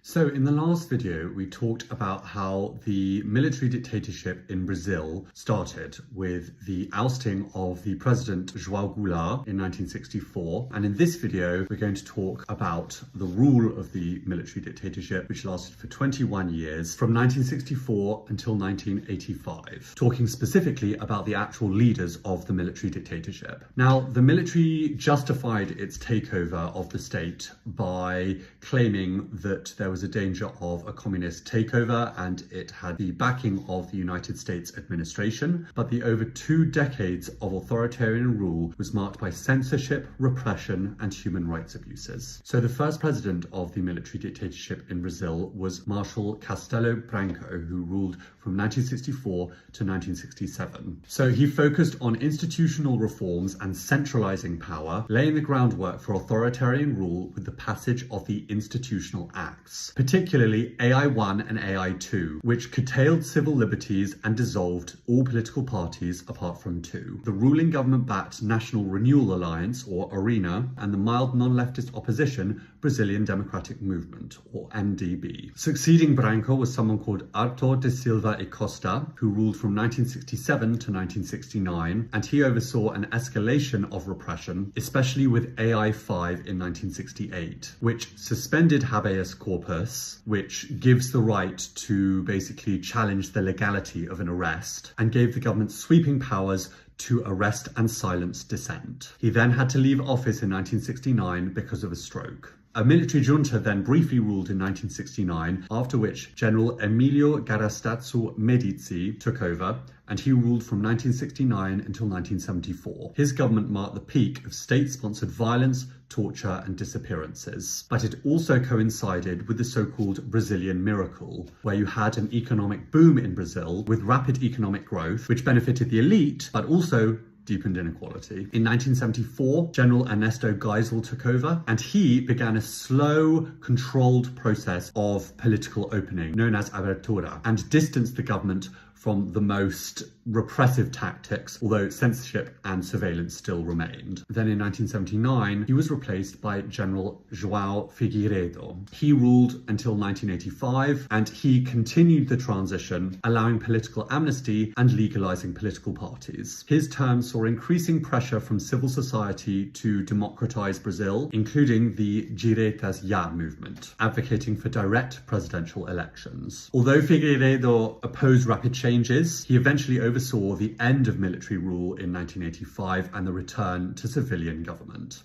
So in the last video, we talked about how the military dictatorship in Brazil started with the ousting of the president João Goulart in 1964. And in this video, we're going to talk about the rule of the military dictatorship, which lasted for 21 years from 1964 until 1985, talking specifically about the actual leaders of the military dictatorship. Now, the military justified its takeover of the state by claiming that there was a danger of a communist takeover and it had the backing of the United States administration. But the over 2 decades of authoritarian rule was marked by censorship, repression, and human rights abuses. So the first president of the military dictatorship in Brazil was Marshal Castelo Branco, who ruled from 1964 to 1967. So he focused on institutional reforms and centralizing power, laying the groundwork for authoritarian rule with the passage of the Institutional Acts, particularly AI1 and AI2, which curtailed civil liberties and dissolved all political parties apart from 2. The ruling government-backed National Renewal Alliance, or ARENA, and the mild non-leftist opposition Brazilian Democratic Movement, or MDB. Succeeding Branco was someone called Arthur de Silva e Costa, who ruled from 1967 to 1969, and he oversaw an escalation of repression, especially with AI5 in 1968, which suspended habeas corpus, which gives the right to basically challenge the legality of an arrest, and gave the government sweeping powers to arrest and silence dissent. He then had to leave office in 1969 because of a stroke. A military junta then briefly ruled in 1969, after which General Emilio Garrastazu Médici took over, and he ruled from 1969 until 1974. His government marked the peak of state-sponsored violence, torture, and disappearances. But it also coincided with the so-called Brazilian miracle, where you had an economic boom in Brazil with rapid economic growth, which benefited the elite, but also deepened inequality. In 1974, General Ernesto Geisel took over, and he began a slow, controlled process of political opening, known as abertura, and distanced the government from the most repressive tactics, although censorship and surveillance still remained. Then in 1979, he was replaced by General João Figueiredo. He ruled until 1985, and he continued the transition, allowing political amnesty and legalizing political parties. His term saw increasing pressure from civil society to democratize Brazil, including the Direitas Já movement, advocating for direct presidential elections. Although Figueiredo opposed rapid changes, he eventually oversaw the end of military rule in 1985 and the return to civilian government.